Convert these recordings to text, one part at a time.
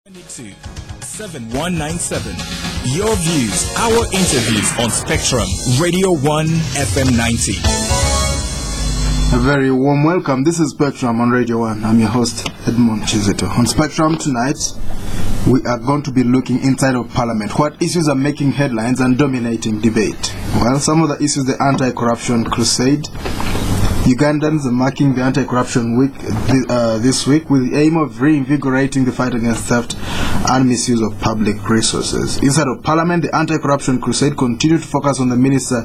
7197. Your views, our interviews on Spectrum Radio 1 FM 90. A very warm welcome. This is Spectrum on Radio 1. I'm your host, Edmond Kizito. On Spectrum tonight, we are going to be looking inside of Parliament. What issues are making headlines and dominating debate? Well, some of the issues, the anti-corruption crusade. Ugandans are marking the anti-corruption week this week with the aim of reinvigorating the fight against theft and misuse of public resources. Inside of Parliament, the anti-corruption crusade continued to focus on the minister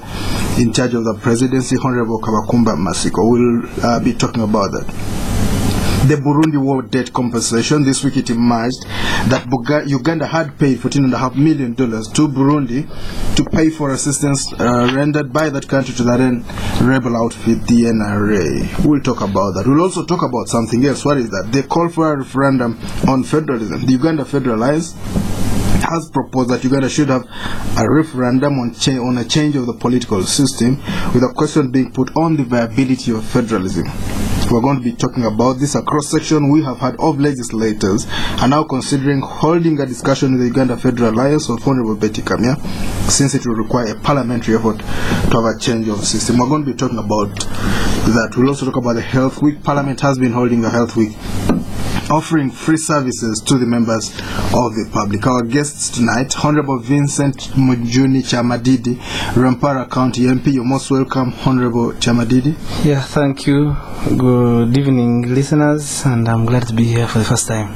in charge of the presidency, Honorable Kabakumba Masiko. We'll be talking about that. The Burundi war debt compensation. This week it emerged that Uganda had paid $14.5 million to Burundi to pay for assistance rendered by that country to the then rebel outfit, the NRA. We'll talk about that. We'll also talk about something else. What is that? They call for a referendum on federalism. The Uganda Federal Alliance has proposed that Uganda should have a referendum on a change of the political system, with a question being put on the viability of federalism. We're going to be talking about this. A cross-section we have had of legislators are now considering holding a discussion with the Uganda Federal Alliance of Honorable Bettie, Kamya, since it will require a parliamentary effort to have a change of system. We're going to be talking about that. We'll also talk about the Health Week. Parliament has been holding a Health Week, offering free services to the members of the public. Our guests tonight, Honorable Vincent Mujuni Kyamadidi, Rwanpara County MP. You're most welcome, Honorable Kyamadidi. Yeah, thank you. Good evening, listeners, and I'm glad to be here for the first time.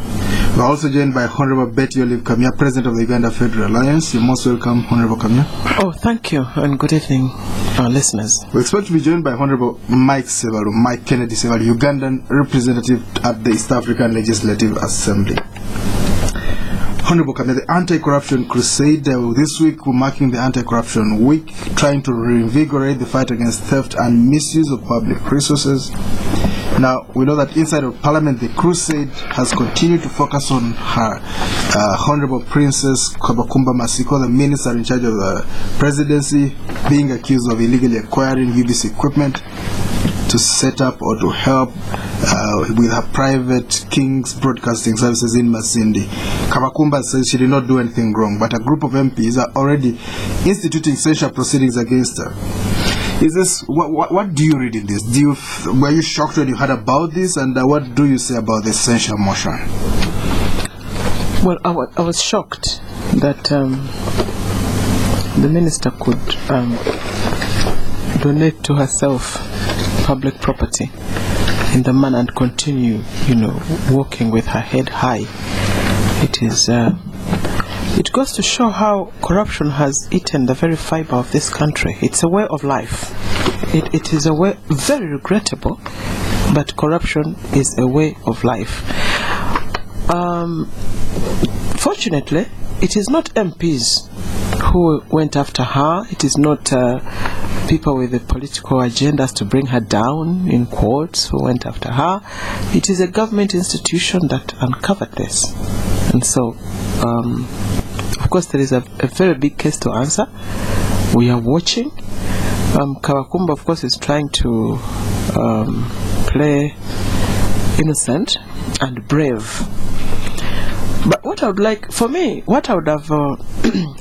We're also joined by Honorable Bettie Kamya, President of the Uganda Federal Alliance. You're most welcome, Honorable Kamya. Oh, thank you, and good evening, our listeners. We expect to be joined by Honorable Sebalu, Mike Kennedy Sebalu, Ugandan representative at the East African Legislative Assembly. Honorable Kamya, the anti-corruption crusade. This week we're marking the anti-corruption week, trying to reinvigorate the fight against theft and misuse of public resources. Now, we know that inside of Parliament, the crusade has continued to focus on her Honorable Princess Kabakumba Masiko, the minister in charge of the presidency, being accused of illegally acquiring UBC equipment to set up or to help with her private King's Broadcasting Services in Masindi. Kabakumba says she did not do anything wrong, but a group of MPs are already instituting censure proceedings against her. Is this what do you read in this? Were you shocked when you heard about this, and what do you say about the censure motion? Well, I was shocked that the minister could donate to herself public property in the manner and continue, walking with her head high. It goes to show how corruption has eaten the very fiber of this country. It's a way of life. It is a way, very regrettable, but corruption is a way of life. Fortunately, it is not MPs who went after her. It is not people with the political agendas to bring her down, in quotes, who went after her. It is a government institution that uncovered this. And so, of course, there is a very big case to answer. We are watching. Kabakumba, of course, is trying to play innocent and brave. But what I would like, for me, what I would have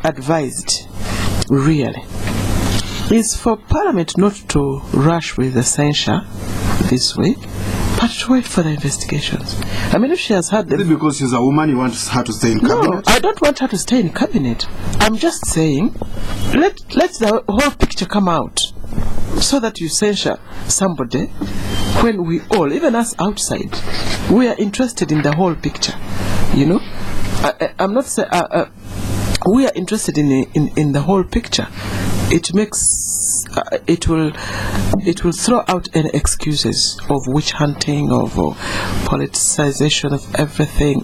advised, really, is for Parliament not to rush with the censure this week, but to wait for the investigations. I mean, if she has had them... Is it because she's a woman you want her to stay in cabinet? No, I don't want her to stay in cabinet. I'm just saying, let the whole picture come out, so that you censure somebody when we all, even us outside, we are interested in the whole picture. I'm not saying... we are interested in the whole picture. It makes it will throw out any excuses of witch hunting, of politicization of everything.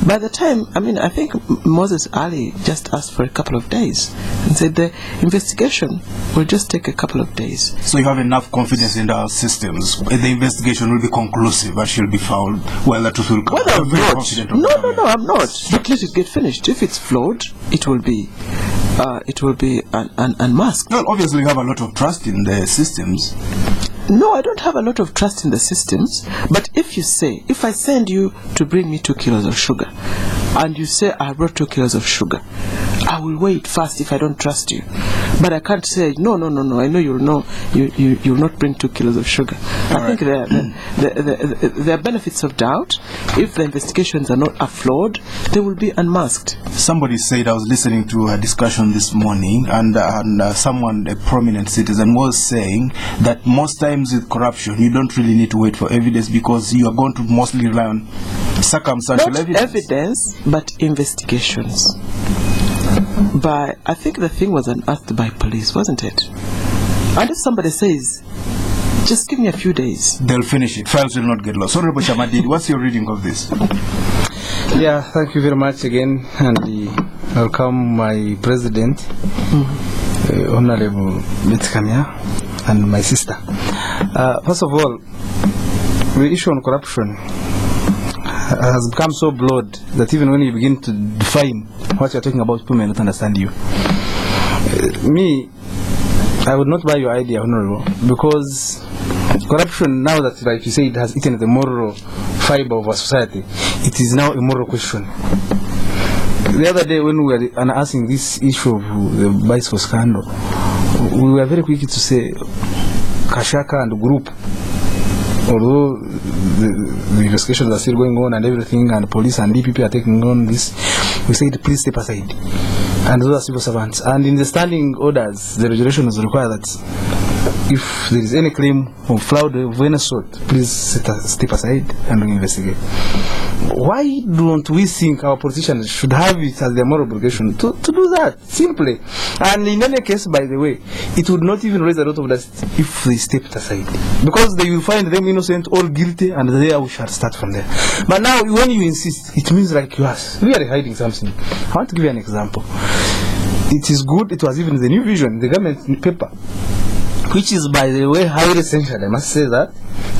By the time, I think Moses Ali just asked for a couple of days and said the investigation will just take a couple of days. So you have enough confidence in our systems? The investigation will be conclusive, but she'll be found. Well, the truth will come. Well, I'm not. No, I'm not. But let it get finished. If it's flawed, it will be unmasked. Well, obviously you have a lot of trust in the systems. No, I don't have a lot of trust in the systems. But if I send you to bring me 2 kilos of sugar, and you say I brought 2 kilos of sugar, I will wait first if I don't trust you. But I can't say no. I know you'll not bring 2 kilos of sugar. I think there are benefits of doubt. If the investigations are not flawed, they will be unmasked. Somebody said, I was listening to a discussion this morning, and someone, a prominent citizen, was saying that most times with corruption, you don't really need to wait for evidence because you are going to mostly rely on circumstantial evidence, but investigations. But I think the thing was unearthed by police, wasn't it? And if somebody says, just give me a few days, they'll finish it. Files will not get lost. Honorable Kyamadidi, what's your reading of this? Yeah, thank you very much again, and welcome my president, Honorable Kamya, and my sister. First of all, the issue on corruption has become so broad that even when you begin to define what you're talking about, people may not understand you. Me, I would not buy your idea, Honorable, because corruption, now that, like you say, it has eaten the moral fiber of our society, it is now a moral question. The other day when we were asking this issue of the bicycle scandal, we were very quick to say Kashaka and group, although the investigations are still going on and everything, and police and DPP are taking on this, we said please step aside. And those are civil servants. And in the standing orders, the regulations require that if there is any claim of fraud of any sort, please step aside and investigate. Why don't we think our politicians should have it as their moral obligation to do that, simply? And in any case, by the way, it would not even raise a lot of dust if they stepped aside, because they will find them innocent or guilty, and there we shall start from there. But now, when you insist, it means like you are really hiding something. I want to give you an example. It is good, it was even the New Vision, the government paper, which is, by the way, highly censored, I must say that,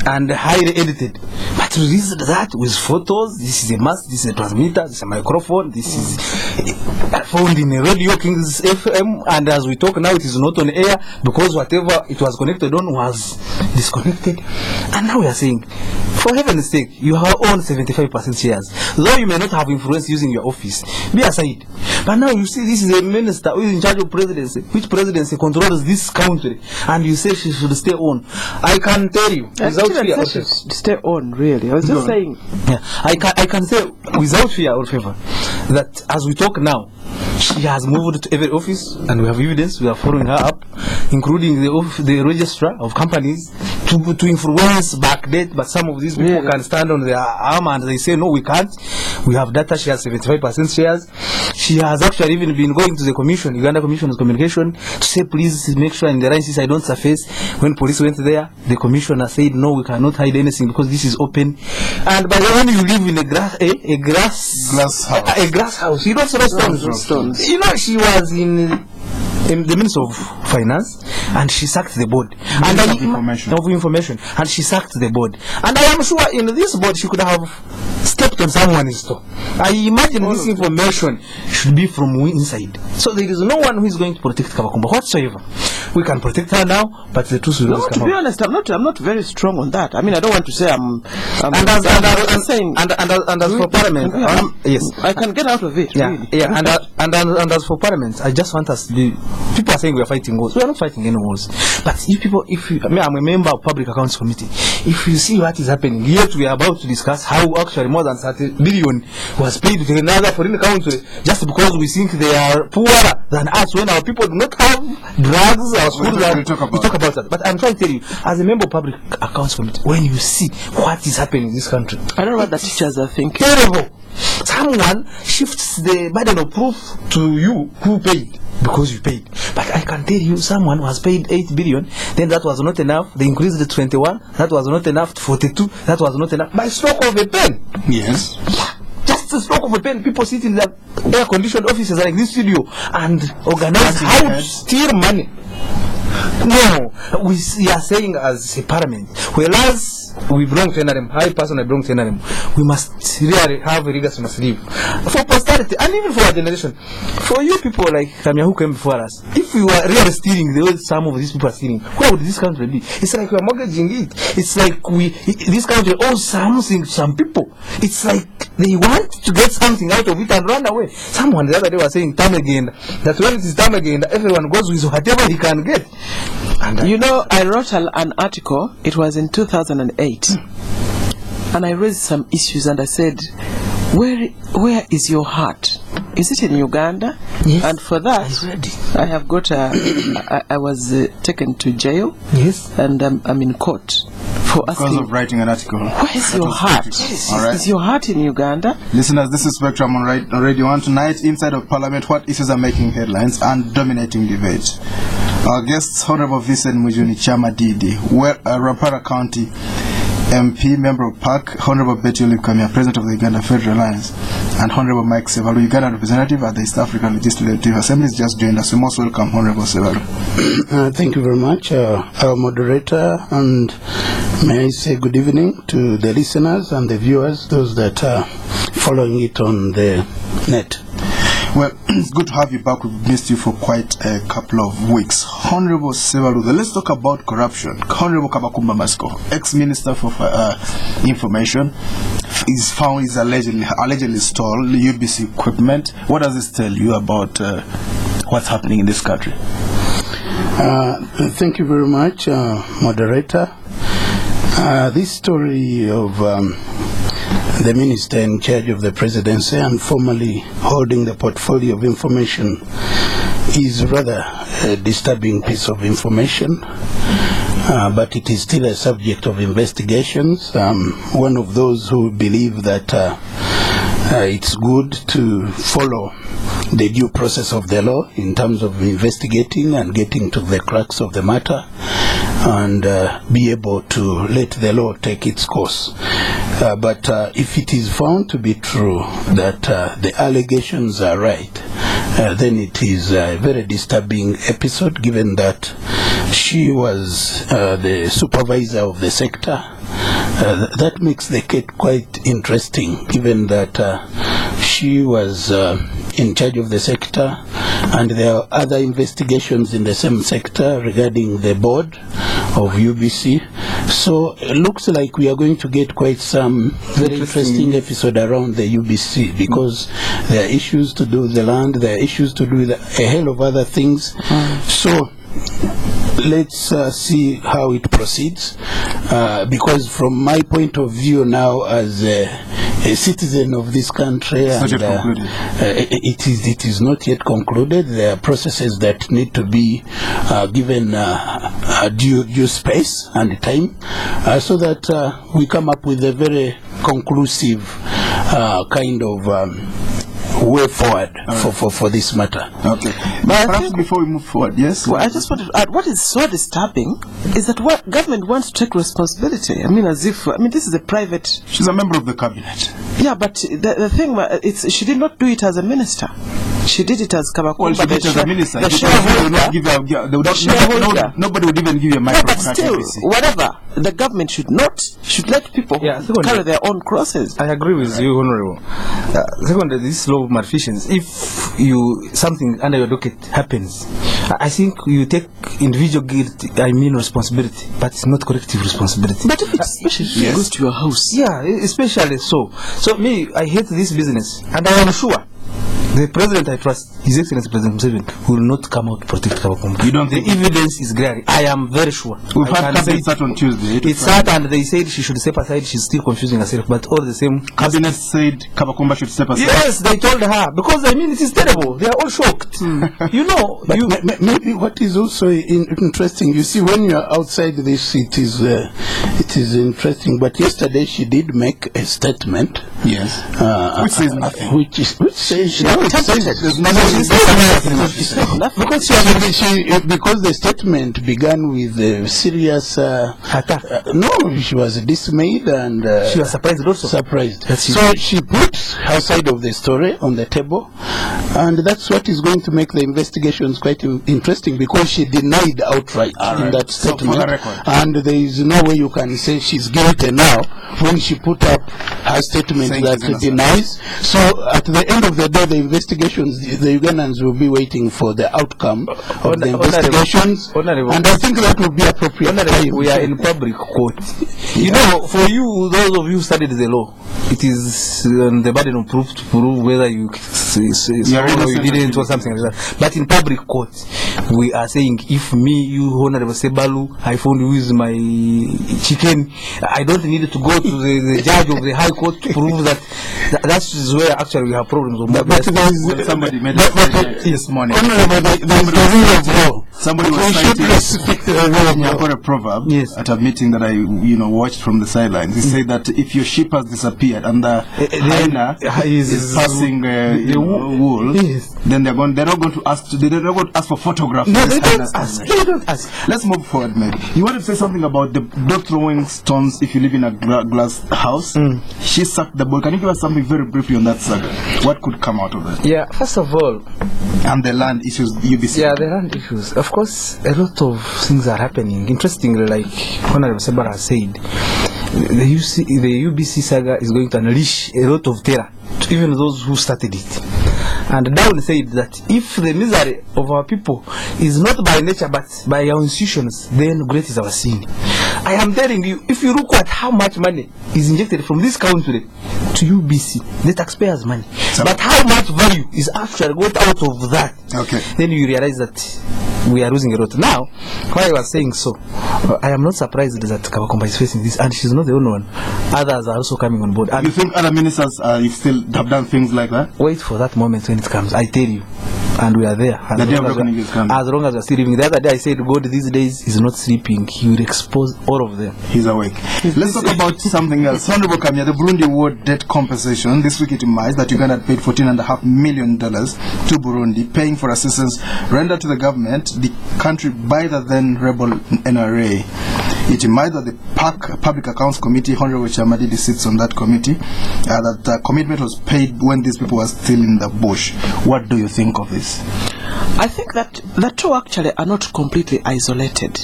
and highly edited. But released that with photos. This is a mast, this is a transmitter, this is a microphone, this is found in a radio, King's FM, and as we talk now, it is not on air because whatever it was connected on was disconnected. And now we are saying, for heaven's sake, you have owned 75% shares. Though you may not have influence using your office, be aside. But now you see this is a minister who is in charge of presidency, which presidency controls this country, and you say she should stay on. I can tell you, without fear or favor. Stay on, really. I was just saying. Yeah, I can say without fear or favor that as we talk now, she has moved to every office, and we have evidence. We are following her up, including the registrar of companies, to influence backdate. But some of these people can stand on their arm and they say, no, we can't. We have data. She has 75% shares. She has actually even been going to the commission, Uganda Commission of Communication, to say, please make sure in the rights I don't surface. When police went there, the commissioner said, no, we cannot hide anything because this is open. And by the way, you live in a glass house. You don't throw stones. You know, she was in the Minister of Finance, and she sacked the board. Of information. And she sacked the board. And I am sure in this board she could have stepped on someone's toe. I imagine this information should be from inside. So there is no one who is going to protect Kabakumba whatsoever. We can protect her now, but the truth will always come out. To be honest, I'm not very strong on that. I mean, I don't want to say I'm saying. And as for Parliament, yes, I can get out of it. Yeah, really. yeah. And as for Parliament, I just want us to be. People are saying we are fighting wars. We are not fighting any wars. But I'm a member of Public Accounts Committee. If you see what is happening, yet we are about to discuss how actually more than 30 billion was paid to another foreign country just because we think they are poorer than us when our people do not have drugs. We talk about that. But I'm trying to tell you, as a member of Public Accounts Committee, when you see what is happening in this country, I don't know what the teachers are thinking. Terrible. Someone shifts the burden of proof to you who paid because you paid. But I can tell you, someone who has paid 8 billion, then that was not enough. They increased it to 21. That was not enough. 42. That was not enough. By stroke of a pen. Yes. Just a stroke of a pen. People sit in their air-conditioned offices like this studio and organize how to steal money. No, we are saying as a parliament, whereas we belong to NRM. I personally belong to NRM. We must really have a rigorous must live for posterity and even for our generation. For you people like Kamya who came before us, if we were really stealing the way some of these people are stealing, where would this country be? It's like we are mortgaging it. It's like this country owes something to some people. It's like they want to get something out of it and run away. Someone the other day was saying time again that when it is time again, everyone goes with whatever he can get. And you know, I wrote an article. It was in 2008, and I raised some issues. And I said, "Where is your heart? Is it in Uganda?" Yes. And for that, I have got I was taken to jail. Yes. And I'm in court for asking. Because of writing an article. Where is your heart? Is your heart in Uganda? Listeners, this is Spectrum on Radio 1 tonight. Inside of Parliament, what issues are making headlines and dominating debate? Our guests, Honorable Vincent Mujuni, Kyamadidi, Rwanpara County MP, Member of PAC, Honorable Bettie Kamya, President of the Uganda Federal Alliance, and Honorable Mike Sebalu, Ugandan representative at the East African Legislative Assembly, has just joined us. We most welcome Honorable Sebalu. Thank you very much, our moderator, and may I say good evening to the listeners and the viewers, those that are following it on the net. Well, it's good to have you back. We've missed you for quite a couple of weeks. Honorable Sebalu, let's talk about corruption. Honorable Kabakumba Masko, ex-minister for information, is found is allegedly stole UBC equipment. What does this tell you about what's happening in this country? Thank you very much, moderator. This story of the minister in charge of the presidency and formerly holding the portfolio of information is rather a disturbing piece of information, but it is still a subject of investigations. One of those who believe that it's good to follow the due process of the law in terms of investigating and getting to the crux of the matter and be able to let the law take its course. But if it is found to be true that the allegations are right, then it is a very disturbing episode, given that she was the supervisor of the sector. That makes the case quite interesting, given that she was in charge of the sector, and there are other investigations in the same sector regarding the board of UBC. So it looks like we are going to get quite some very interesting episode around the UBC, because there are issues to do with the land, there are issues to do with a hell of other things. So let's see how it proceeds, because from my point of view now as a citizen of this country, and, it is not yet concluded. There are processes that need to be given due space and time, so that we come up with a very conclusive kind of way forward for this matter. Okay. But perhaps before we move forward, yes? Well, I just wanted to add, what is so disturbing is that what government wants to take responsibility. I mean, as if, this is a private... She's a member of the cabinet. Yeah, but the thing, she did not do it as a minister. She did it as Kabakumba. Well, she did it as a minister. Nobody would even give you a microphone. But still, whatever, the government should let people carry their own crosses. I agree with you, Honorable. Secondly, this law of malfeasance, if something under your docket happens, I think you take individual guilt, responsibility, but it's not collective responsibility. But if it's especially goes to your house. Yeah, especially so. So I hate this business, and I am sure the president I trust, His Excellency President Museveni, will not come out to protect Kabakumba. You don't think the evidence is glaring. I am very sure. We've had cabinet start on Tuesday. It sat and they said she should step aside. She's still confusing herself, but all the same. Cabinet said Kabakumba should step aside. Yes, they told her, because it is terrible. They are all shocked. Maybe what is also interesting, you see, when you are outside this, it is interesting. But yesterday she did make a statement. Yes. Which says nothing. Which says there's nothing. Because the statement began with a serious attack. No, she was dismayed and she was surprised also. So she put her side of the story on the table, And that's what is going to make the investigations quite interesting, because she denied outright in that statement. So for the record. And there is no way you can say she's guilty now when she put up her statement that denies. So at the end of the day, the investigations, the Ugandans will be waiting for the outcome of the investigations. And I think that will be appropriate. We are in public court. You know, for you, those of you who studied the law, it is the burden of proof to prove whether you didn't or something like that. But in public court, we are saying, if me, you, Honorable Sebalu, I found you with my chicken, I don't need to go to the judge of the high court to prove that. That's where actually we have problems. Somebody made a statement this morning. Somebody was citing a proverb at a meeting that I watched from the sidelines. He said that if your sheep has disappeared and the hyena is passing the wool, then they're not going to ask. They're not going to ask for photographs. No, they don't ask. Let's move forward, maybe. You want to say something about the dog throwing stones if you live in a glass house? She sucked the ball. Can you give us something very briefly on that saga? What could come out of that? Yeah, first of all, and the land issues, UBC. Yeah, the land issues. Of course, a lot of things are happening. Interestingly, like Honorable Sebalu said, the UBC saga is going to unleash a lot of terror to even those who started it. And Down said that if the misery of our people is not by nature but by our institutions, then great is our sin. I am telling you, if you look at how much money is injected from this country to UBC, the taxpayers' money, but how much value is actually got out of that, then you realize that we are losing a lot. Now, why I was saying so, I am not surprised that Kabakomba is facing this, and she's not the only one. Others are also coming on board. And you think other ministers still have done things like that? Wait for that moment when it comes. I tell you. And we are there. As long as we are still living. The other day I said God these days is not sleeping. He will expose all of them. He's awake. Let's talk about something else. Honorable Kamya, the Burundi war debt compensation. This week it emerged that Uganda had paid $14.5 million to Burundi, paying for assistance rendered to the government, the country, by the then rebel NRA. It emerged that the PAC, Public Accounts Committee, Honorable Kyamadidi sits on that committee, that the commitment was paid when these people were still in the bush. What do you think of this? I think that the two actually are not completely isolated.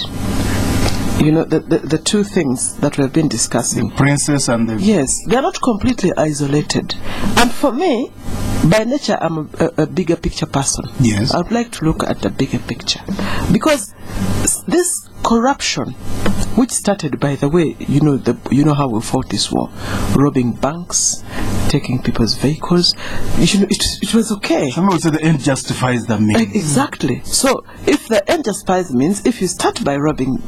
You know, the two things that we have been discussing. The princess and the... Yes, they are not completely isolated. And for me, by nature, I'm a bigger picture person. Yes. I would like to look at the bigger picture. Because this corruption, which started, by the way, you know how we fought this war, robbing banks, taking people's vehicles. It was okay. Someone would say the end justifies the means. Exactly. So if the end justifies the means, if you start by robbing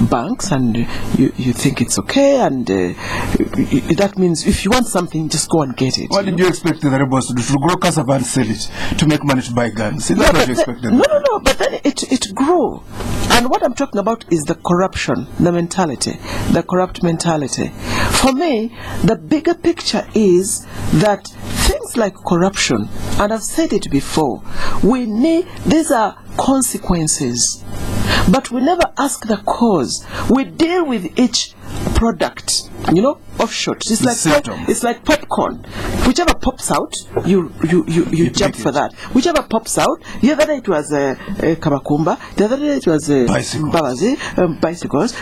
banks and you think it's okay, and that means if you want something, just go and get it. What did you expect the rebels to do? To grow cassava and sell it to make money to buy guns? Is that what you expected? No. But then it grew. And what I'm talking about is the corruption, the mentality, the corrupt mentality. For me, the bigger picture is that things like corruption, and I've said it before, these are consequences, but we never ask the cause. We deal with each product, offshoot. It's like popcorn. Whichever pops out, you jump for that. Whichever pops out. The other day it was Kabakumba. The other day it was bicycles.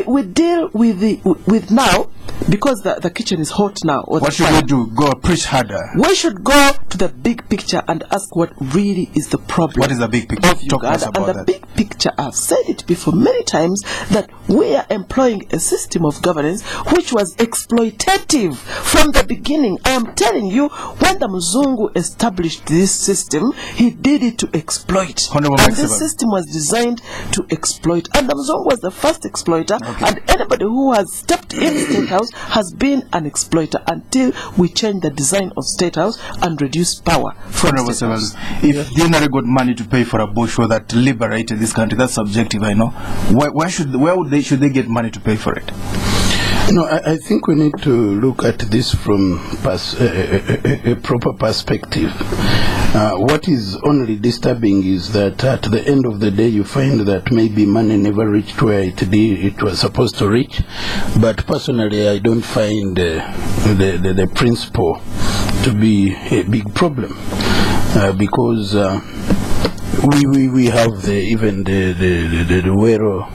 We deal with now, because the kitchen is hot now. What should we do? Go preach harder. We should go to the big picture and ask what really is the problem. What is the big picture? Talk to us about that. The big picture, I've said it before many times, that we are employing a system of governance which was exploitative from the beginning. I am telling you, when the Muzungu established this system, he did it to exploit. And this system was designed to exploit. And the Muzungu was the first exploiter, and anybody who has stepped in State House has been an exploiter until we change the design of State House and reduce power from State House. If the NRA got money to pay for a bush war that liberated this country, that's subjective, I know. Should they get money to pay for it? No, I think we need to look at this from a proper perspective. What is only disturbing is that at the end of the day you find that maybe money never reached where it was supposed to reach. But personally I don't find the principle to be a big problem because we have even the Ruero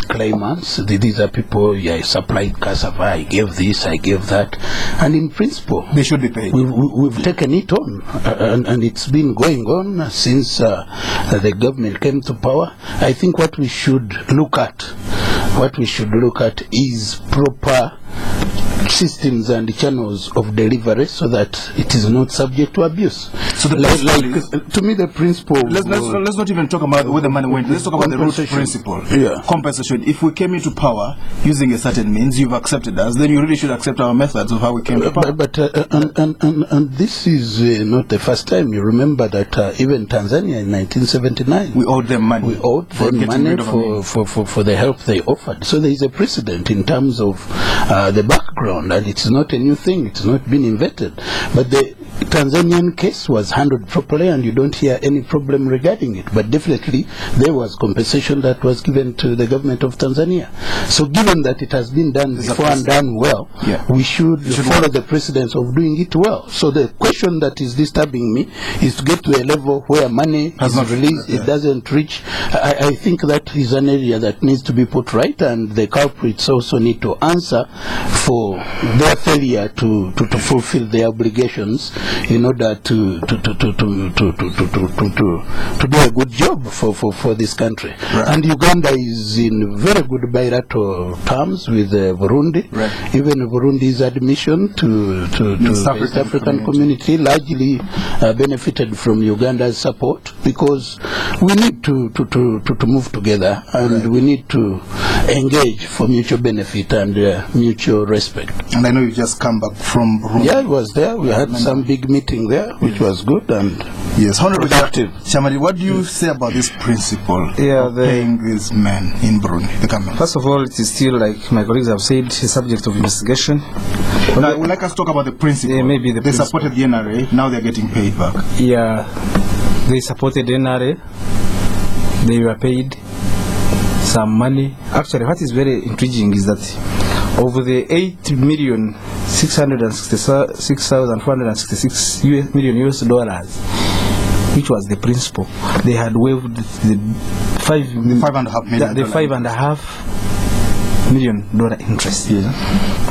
claimants. These are people, I supplied cassava, I gave this, I gave that, and in principle they should be paid. We've taken it on, and it's been going on since the government came to power. I think what we should look at is proper systems and channels of delivery so that it is not subject to abuse. So to me the principle, let's not even talk about where the money went. Let's talk about the root principle. Yeah. Compensation. If we came into power using a certain means, you've accepted us, then you really should accept our methods of how we came to power. And this is not the first time. You remember that even Tanzania in 1979 we owed them money. We owed them money for the help they offered. So there is a precedent in terms of the background. And it's not a new thing, it's not been invented. But the Tanzanian case was handled properly and you don't hear any problem regarding it. But definitely there was compensation that was given to the government of Tanzania. So given that it has been done before and done well, we should follow the precedence of doing it well. So the question that is disturbing me is to get to a level where money is not released, it doesn't reach. I think that is an area that needs to be put right, and the culprits also need to answer for their failure to fulfill their obligations in order to do a good job for this country. Right. And Uganda is in very good bilateral terms with Burundi. Right. Even Burundi's admission to the East African community largely benefited from Uganda's support, because we need to move together, and we need to engage for mutual benefit and mutual respect. And I know you just come back from Burundi. Yeah, I was there. We had some big meeting there, which was good and productive. Kyamadidi, what do you say about this principle of paying these men in Burundi, the Kamya? First of all, it is still, like my colleagues have said, a subject of investigation. Now, I would like us to talk about the principle. Yeah, maybe they supported the NRA, now they're getting paid back. Yeah, they supported the NRA, they were paid some money. Actually, what is very intriguing is that over the 8,666,466 million US dollars, which was the principal, they had waived the $5.5 million interest. Yeah.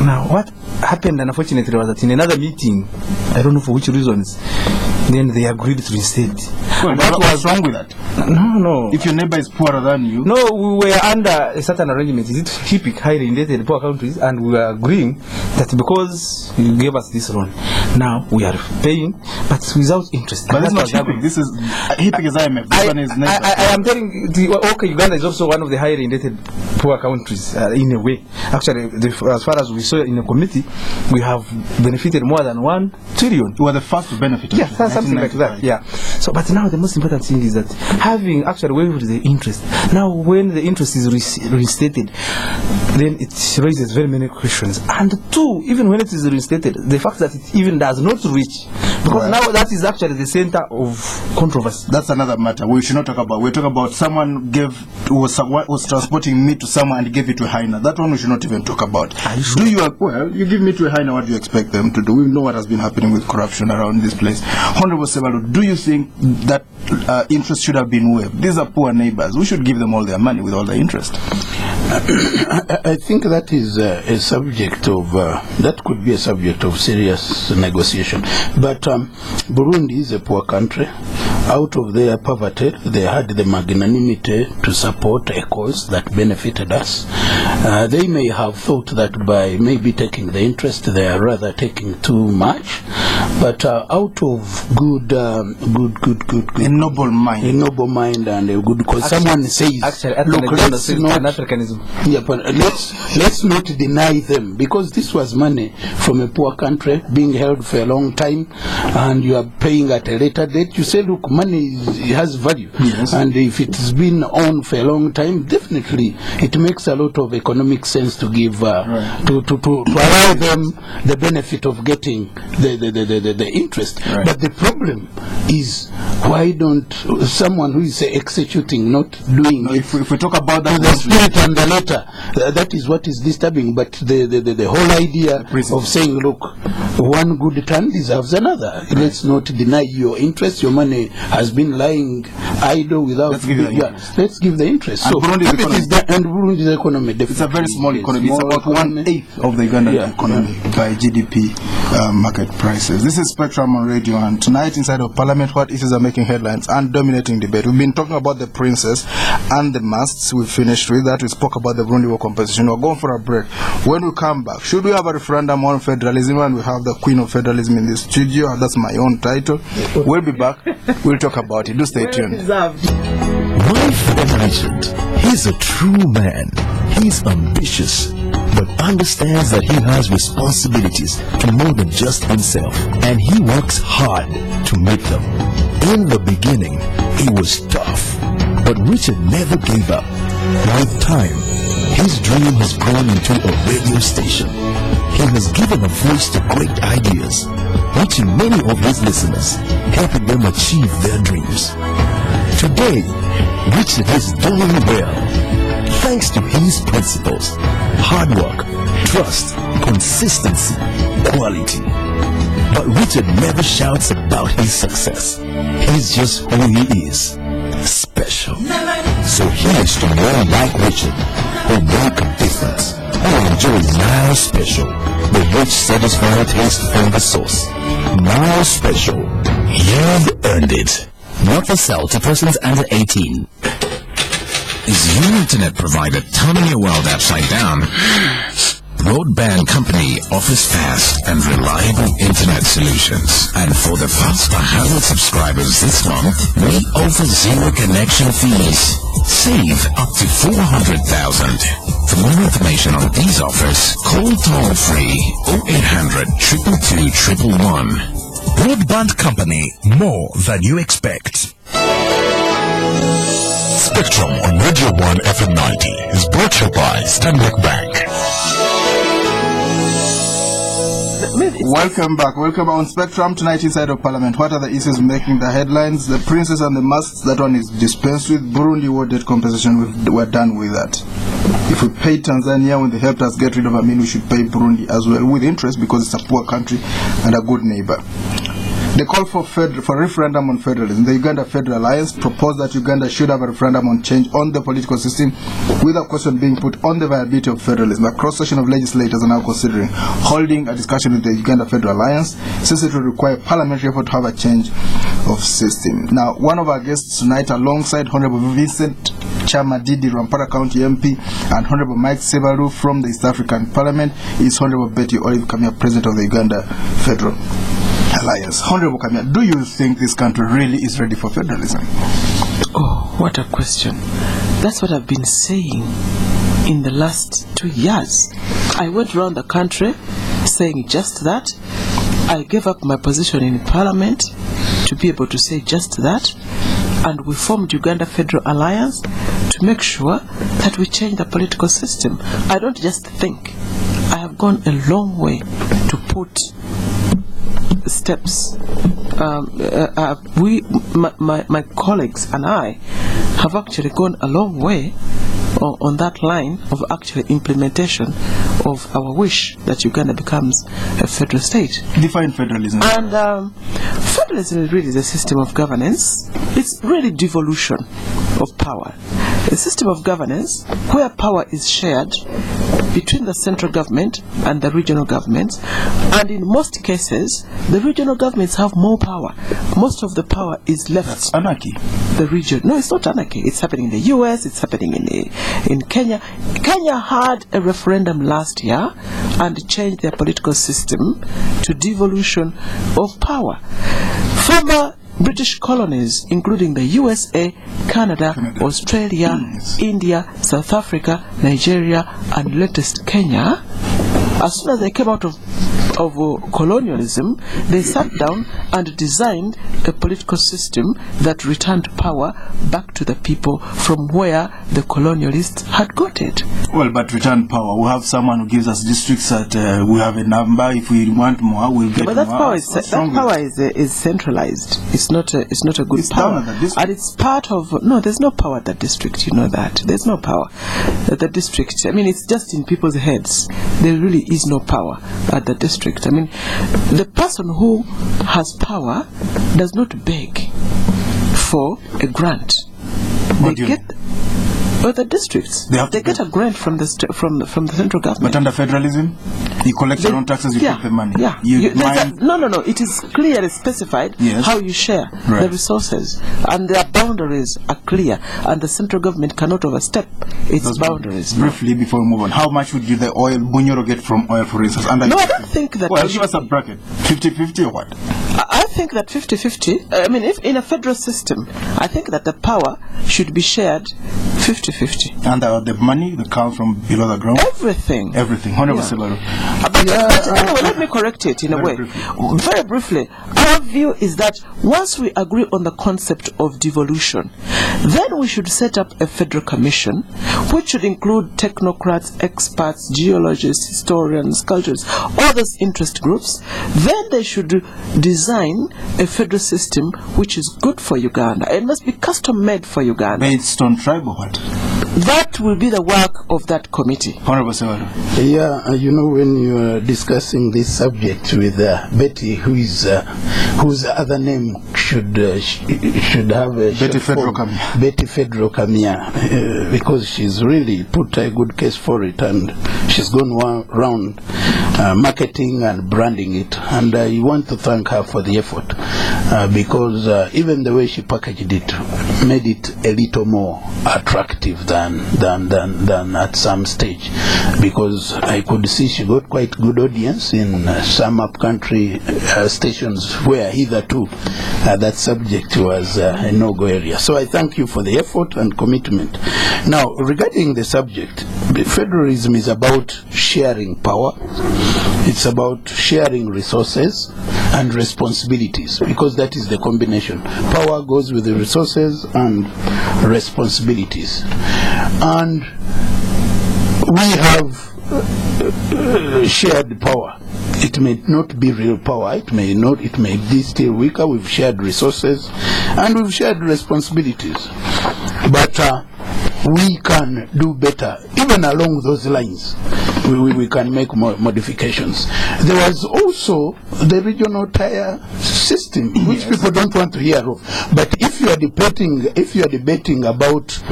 Now, what happened, unfortunately, was that in another meeting, I don't know for which reasons, then they agreed to reinstate. Well, what was wrong with that? No. If your neighbor is poorer than you? No, we were under a certain arrangement. Is it HIPIC, highly indebted poor countries, and we were agreeing that because you gave us this loan, now we are paying, but without interest. But this is not HIPIC. This is HIPIC is IMF. This one is neighbor. I am telling you, okay, Uganda is also one of the highly indebted poor countries in a way. Actually, as far as we saw in the committee, we have benefited more than 1 trillion. We were the first to benefit. Yeah, something like that. Yeah. So, but now the most important thing is that having actually waived the interest, now when the interest is reinstated, then it raises very many questions. And two, even when it is reinstated, the fact that it even does not reach, because now that is actually the center of controversy. That's another matter we should not talk about. We're talking about someone was transporting meat to someone and gave it to a hyena. That one we should not even talk about. Sure? You give meat to a hyena, what do you expect them to do? We know what has been happening with corruption around this place. Honorable Sebalu, do you think that interest should have been waived? These are poor neighbors. We should give them all their money with all the interest. I think that is a subject of that could be a subject of serious negotiation. But Burundi is a poor country. Out of their poverty, they had the magnanimity to support a cause that benefited us. They may have thought that by maybe taking the interest, they are rather taking too much. But out of good a noble mind, and a good cause, someone says, "Look, let's not deny them, because this was money from a poor country being held for a long time, and you are paying at a later date. You say, look, money has value, and if it's been on for a long time, definitely it makes a lot of economic sense to give to allow them the benefit of getting the interest. Right. But the problem is, why don't someone who is executing not doing it? If we talk about that, the spirit and the letter, that is what is disturbing. But the whole idea of saying, look, one good turn deserves another. Let's not deny your interest. Your money has been lying idle without. Let's give you the interest. Let's give the interest. And so Burundi's economy. and Burundi's economy. It's a very small economy. It's about economy. 1/8 of the Ugandan economy by GDP market prices. This is Spectrum on Radio, and tonight inside of Parliament, what issues are making headlines and dominating debate? We've been talking about the princess and the masts. We finished with that. We spoke about the Burundi war compensation. We're going for a break. When we come back, should we have a referendum on federalism? And we have the Queen of Federalism in the studio. That's my own title. We'll be back. We'll talk about it. Do stay tuned. Wife mentioned, he's a true man. He's ambitious, but understands that he has responsibilities to more than just himself, and he works hard to meet them. In the beginning, he was tough, but Richard never gave up. With time, his dream has grown into a radio station. He has given a voice to great ideas, reaching many of his listeners, helping them achieve their dreams. Today, Richard is doing well, thanks to his principles: hard work, trust, consistency, quality. But Richard never shouts about his success. He's just who he is, special. So here's to more like Richard, who make a difference, who enjoy Now Special, the rich, satisfying taste from the sauce. Now Special, you've earned it. Not for sale to persons under 18. Is your internet provider turning your world upside down? Broadband Company offers fast and reliable internet solutions. And for the first 100 subscribers this month, we offer zero connection fees. Save up to 400,000. For more information on these offers, call toll-free 0800 222 111. Broadband Company, more than you expect. Spectrum on Radio 1 FM 90 is brought to you by Stanbic Bank. Welcome back. Welcome on Spectrum tonight inside of Parliament. What are the issues making the headlines? The princess and the masts, that one is dispensed with. Burundi war debt compensation, we're done with that. If we pay Tanzania when they helped us get rid of Amin, we should pay Burundi as well with interest, because it's a poor country and a good neighbor. The call for referendum on federalism. The Uganda Federal Alliance proposed that Uganda should have a referendum on change on the political system, with a question being put on the viability of federalism. A cross-section of legislators are now considering holding a discussion with the Uganda Federal Alliance, since it will require parliamentary effort to have a change of system. Now, one of our guests tonight, alongside Honorable Vincent Kyamadidi, Rwanpara County MP, and Honorable Mike Sebalu from the East African Parliament, is Honorable Bettie, Kamya, President of the Uganda Federal Alliance. Honorable Kamya, do you think this country really is ready for federalism? Oh, what a question. That's what I've been saying in the last 2 years. I went around the country saying just that. I gave up my position in Parliament to be able to say just that. And we formed Uganda Federal Alliance to make sure that we change the political system. I don't just think. I have gone a long way to put steps. My colleagues and I have actually gone a long way on that line of actual implementation of our wish that Uganda becomes a federal state. Define federalism. And federalism is really the system of governance. It's really devolution of power. A system of governance where power is shared between the central government and the regional governments, and in most cases the regional governments have more power. Most of the power is left. That's anarchy. The region. No, it's not anarchy. It's happening in the US, it's happening in Kenya. Kenya had a referendum last year and changed their political system to devolution of power. Former British colonies, including the USA, Canada, Australia, India, South Africa, Nigeria, and latest Kenya, as soon as they came out of colonialism, they sat down and designed a political system that returned power back to the people from where the colonialists had got it. Well, but return power. We have someone who gives us districts that we have a number. If we want more, we'll get but that more. Power is centralized. It's not a good power. And it's part of there's no power at that district. You know that there's no power at the district. I mean, it's just in people's heads. There really is no power at the district. I mean, the person who has power does not beg for a grant. They get the districts. They get a grant from the central government. But under federalism, you collect your own taxes, you take the money. Yeah. No. It is clearly specified how you share the resources, and their boundaries are clear, and the central government cannot overstep its boundaries. Briefly, before we move on, how much would the oil Bunyoro get from oil, for instance? I don't think that. Well, give us a bracket, 50-50 or what? I think that 50-50. I mean, if in a federal system, I think that the power should be shared 50-50. And the money that comes from below the ground? Everything. Honorable Sebalu. But anyway, let me correct it in a way. Very briefly, our view is that once we agree on the concept of devolution, then we should set up a federal commission, which should include technocrats, experts, geologists, historians, culturists, all those interest groups. Then they should design a federal system which is good for Uganda. It must be custom-made for Uganda. Based on tribe or what? That will be the work of that committee. Honorable Sebalu. Yeah, when you are discussing this subject with Bettie, whose other name should have a Bettie Federal Kamya. Bettie Federal Kamya, because she's really put a good case for it, and she's gone around marketing and branding it, and I want to thank her for the effort, because even the way she packaged it made it a little more attractive than at some stage, because I could see she got quite good audience in some up-country stations where hitherto that subject was a no-go area. So I thank you for the effort and commitment. Now, regarding the subject, federalism is about sharing power. It's about sharing resources and responsibilities, because that is the combination. Power goes with the resources and responsibilities. And we have shared power. It may not be real power, it may be still weaker. We've shared resources and we've shared responsibilities. But we can do better. Even along those lines, we can make more modifications. There was also the regional tier system, which people don't want to hear of. But if you are debating about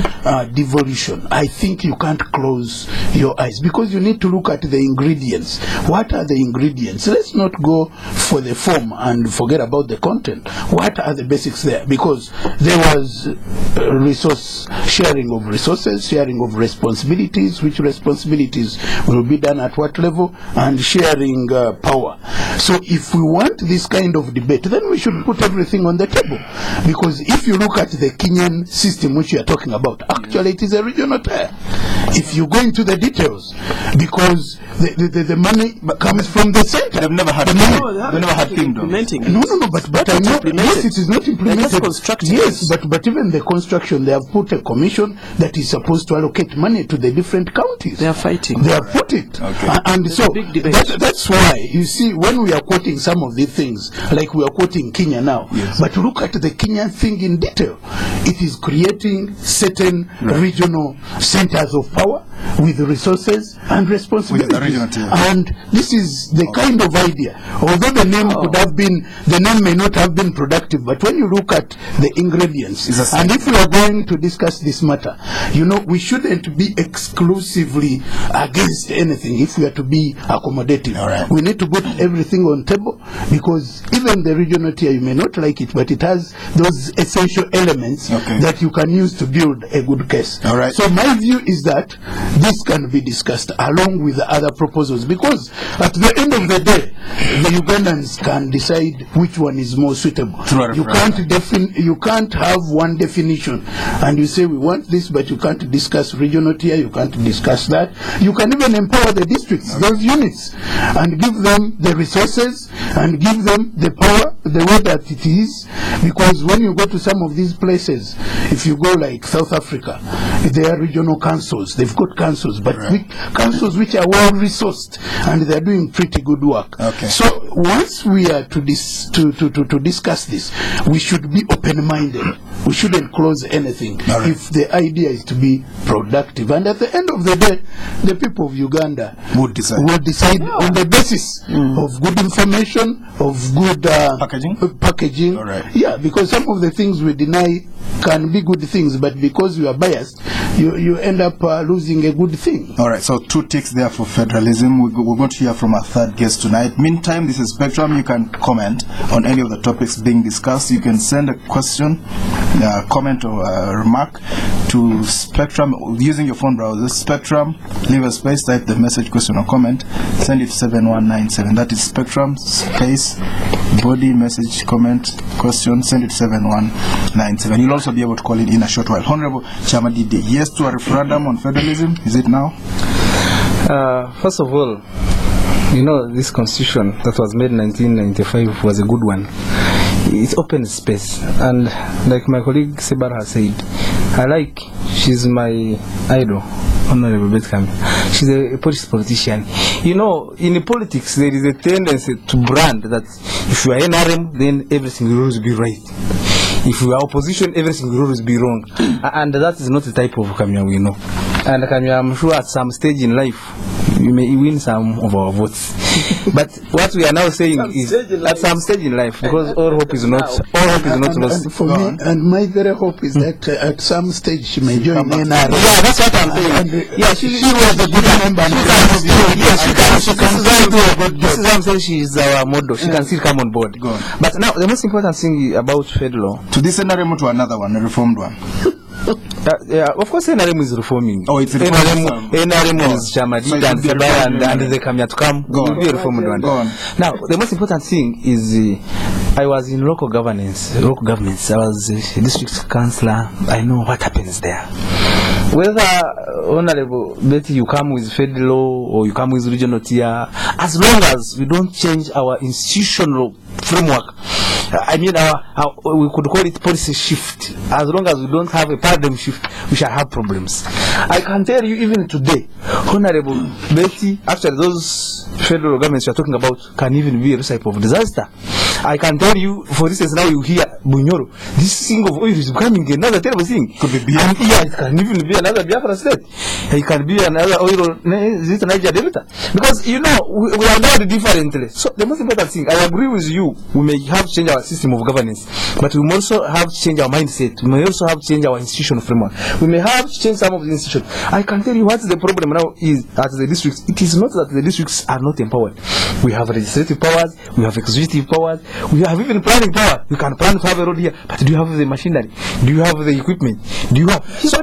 devolution, I think you can't close your eyes, because you need to look at the ingredients. What are the ingredients? Let's not go for the form and forget about the content. What are the basics there? Because there was sharing of resources, sharing of responsibilities, which responsibilities will be done at what level, and sharing power. So if we want this kind of debate, then we should put everything on the table. Because if you look at the Kenyan system which you are talking about, actually it is a regional tier. If you go into the details, because the money comes from the center. They've never had implementing. No, but I know, yes, it is not implemented. Yes, but even the construction, they have put a commission that is supposed to allocate money to the different counties. They are fighting. They have put it. Okay. And so that's why, you see, when we are quoting some of these things, like we are quoting Kenya now, but look at the Kenyan thing in detail. It is creating certain regional centers of power with resources and responsibilities. And this is the kind of idea. Although the name may not have been productive, but when you look at the ingredients, and if we are going to discuss this matter, we shouldn't be exclusively against anything if we are to be accommodative. We need to put everything on table, because even the regional tier, you may not like it, but it has those essential elements that you can use to build a good case. So my view is that this can be discussed along with the other proposals, because at the end of the day, the Ugandans can decide which one is more suitable. You can't have one definition and you say we want this, but you can't discuss regional tier, you can't discuss that. You can even empower the districts, those units, and give them the resources and give them the power the way that it is, because when you go to some of these places, if you go like South Africa, there are regional councils. They've got councils, but councils which are well resourced, and they're doing pretty good work. Okay. So once we are to discuss this, we should be open-minded. We shouldn't close anything if the idea is to be productive. And at the end of the day, the people of Uganda would decide on the basis of good information, of good packaging. All right. Yeah, because some of the things we deny can be good things, but because you are biased, you end up losing a good thing. All right, so 2 ticks there for federalism. We're going to hear from our third guest tonight. Meantime, this is Spectrum. You can comment on any of the topics being discussed. You can send a question, comment or remark to Spectrum using your phone browser. Spectrum, leave a space, type the message, question or comment, send it to 7197. That is Spectrum space body message, comment, question, send it to 7197. You'll also be able to call in a short while. Honorable Kyamadidi, yes to a referendum on federalism, is it now? First of all, you know, this constitution that was made in 1995 was a good one. It opens space, and like my colleague Sebalu has said, she's my idol, Honorable Bettie. She's a politician. You know, in politics there is a tendency to brand that if you are NRM, then everything will always be right. If you are opposition, everything will always be wrong. And that is not the type of Kamya we know. And Kamya, I'm sure at some stage in life, you may win some of our votes. But what we are now saying is at some stage in life, because all hope is not lost. For me, and my very hope is that at some stage she may join NRM. Yeah, that's what I'm saying. Yeah, she was a good member. This is what I'm saying. She is our model. She can still come on board. But now, the most important thing about federal, to this NRM, to another one, a reformed one. Yeah, of course NRM is reforming. Oh, it's NRM is Kyamadidi and Sebalu and the Kamya to come. Will be a reformed one. Now, the most important thing is I was in local governments. I was a district councillor. I know what happens there. Whether, Honorable Bettie, you come with federal or you come with regional tier, as long as we don't change our institutional framework, I mean, we could call it policy shift. As long as we don't have a paradigm shift, we shall have problems. I can tell you, even today, Honorable Bettie, actually those federal governments you are talking about can even be a recipe of disaster. I can tell you, for instance, now you hear Bunyoro, this thing of oil is becoming another terrible thing. Could be and it can even be another Biafra state. It can be another oil, Niger Delta. Because, you know, we are not differently. So the most important thing, I agree with you, we may have to change our system of governance, but we may also have to change our mindset. We may also have to change our institutional framework. We may have to change some of the institutions. I can tell you what the problem now is at the districts. It is not that the districts are not empowered. We have legislative powers, we have executive powers, we have even planning power. You can plan to have a road here, but do you have the machinery? Do you have the equipment? Do you have? So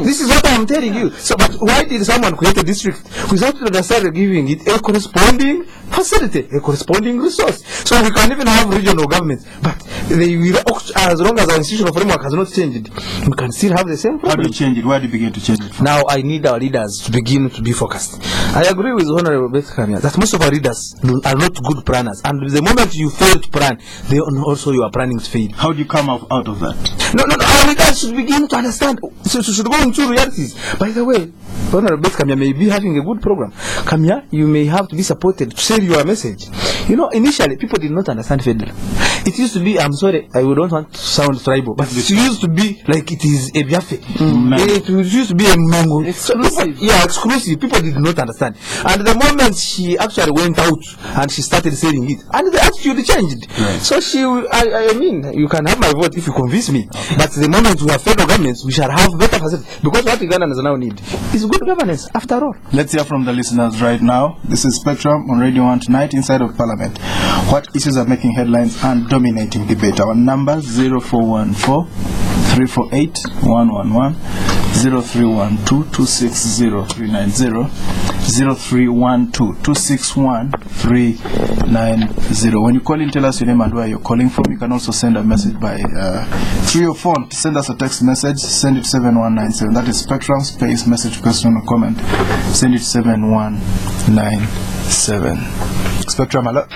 this is what I am telling you. So, but why did someone create a district without necessarily giving it a corresponding facility, a corresponding resource? So we can even have regional governments, but they will, as long as our institutional framework has not changed, we can still have the same problem. How do you change it? Where do you begin to change it from? Now I need our leaders to begin to be focused. I agree with Honorable Bettie that most of our leaders are not good planners, and the moment you fail to plan, they also you are planning to fail. How do you come out of that? No, our leaders should begin to understand. So should go into realities. By the way, Honorable Bettie Kamya may be having a good program. Kamya, you may have to be supported to sell your message. You know, initially people did not understand federal. It used to be, I'm sorry, I don't want to sound tribal, but it used to be like it is a biafe. It used to be a mango. Exclusive. Yeah, exclusive. People did not understand. And the moment she actually went out and she started saying it, and the attitude changed. Right. So I mean, you can have my vote if you convince me. Okay. But the moment we have federal governments, we shall have better facilities. Because what Ugandans now need is good governance, after all. Let's hear from the listeners right now. This is Spectrum on Radio 1 tonight, inside of Parliament. What issues are making headlines and dominating debate? Our number 0414 348 111, 0312 260 390, 0312 261 390. When you call in, tell us your name and where you're calling from. You can also send a message by through your phone. Send us a text message, send it 7197. That is Spectrum space message, question or comment. Send it 7197. Spectrum, hello.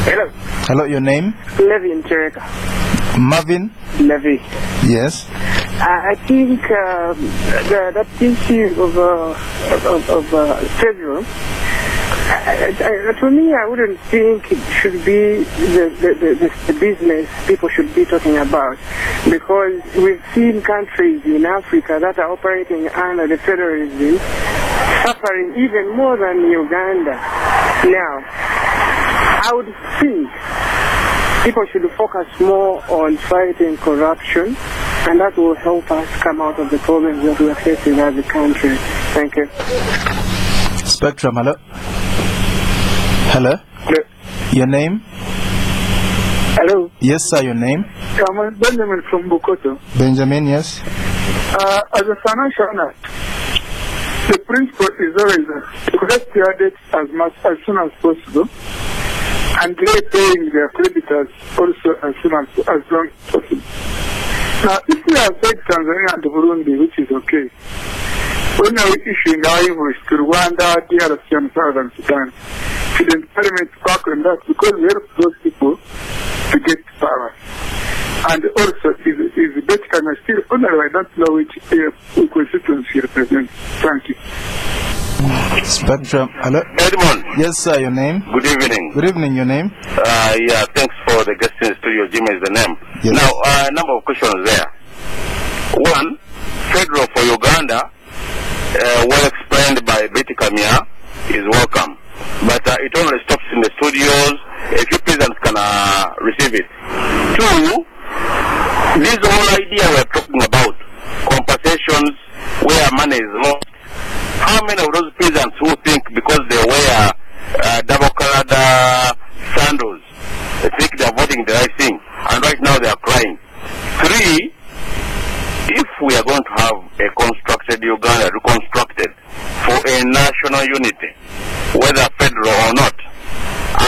Hello. Hello, your name? Levy in Chereka. Marvin? Levy. Yes. I think that issue of federal, to me, I wouldn't think it should be the business people should be talking about, because we've seen countries in Africa that are operating under the federalism suffering even more than Uganda. Now, I would think people should focus more on fighting corruption, and that will help us come out of the problems that we are facing as a country. Thank you. Spectrum, hello? Hello? Yes. Your name? Hello. Yes, sir, your name? I'm Benjamin from Bukoto. Benjamin, yes? As a financial analyst, the principle is always to collect your debt as soon as possible, and delay paying their creditors also as long as possible. Now, if we have paid Tanzania and Burundi, which is okay, when are we issuing our invoice to Rwanda, DRC, and Southern Sudan? Should the parliament back on that, because we help those people to get power. And also, is Bettie Kamya still honorable? I don't know which constituency represents. Thank you. Spectrum, hello? Edmond. Yes, sir, your name? Good evening. Good evening, your name? Yeah, thanks for the guest in the studio. Jimmy is the name. Yes. Now, a number of questions there. One, federal for Uganda, well explained by Bettie Kamya, is welcome. But it only stops in the studios. A few peasants can receive it. Two, this whole idea we're talking about, compensations where money is lost. How many of those peasants who think because they wear double-colored sandals, they think they're voting the right thing, and right now they are crying? Three, if we are going to have a constructed Uganda, reconstructed for a national unity, whether federal or not,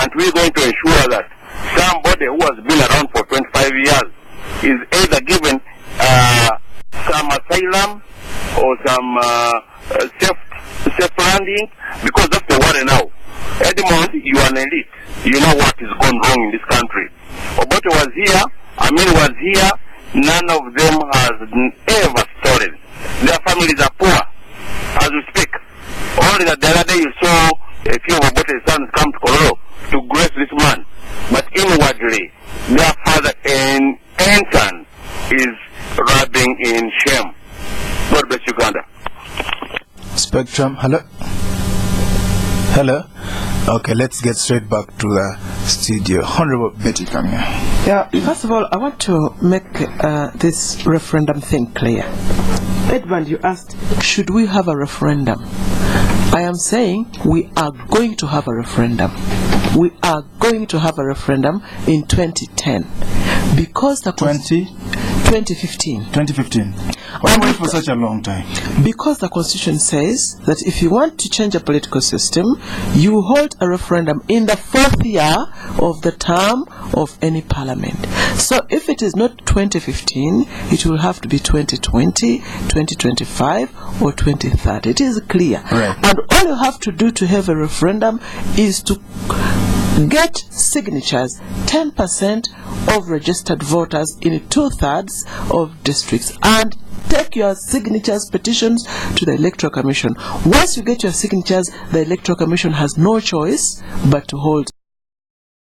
and we're going to ensure that somebody who has been around for 25 years is either given some asylum or some safe landing, because that's the worry now. Edmond, you are an elite. You know what is going wrong in this country. Obote was here, Amin was here, none of them has ever stolen. Their families are poor, as we speak. Only that the other day you saw a few of Obote's sons come to Kororo to grace this man. But inwardly, their father and son is rubbing in shame. God bless Uganda. Spectrum, hello? Hello? Okay, let's get straight back to the studio. Honorable Bettie Kamya. Yeah, first of all, I want to make this referendum thing clear. Edmond, you asked, should we have a referendum? I am saying we are going to have a referendum. We are going to have a referendum in 2010. Because the 2015. 2015. Why wait for such a long time? Because the Constitution says that if you want to change a political system, you hold a referendum in the fourth year of the term of any parliament. So if it is not 2015, it will have to be 2020, 2025, or 2030. It is clear. Right. And all you have to do to have a referendum is to get signatures, 10% of registered voters in 2/3 of districts, and take your signatures, petitions to the Electoral Commission. Once you get your signatures, the Electoral Commission has no choice but to hold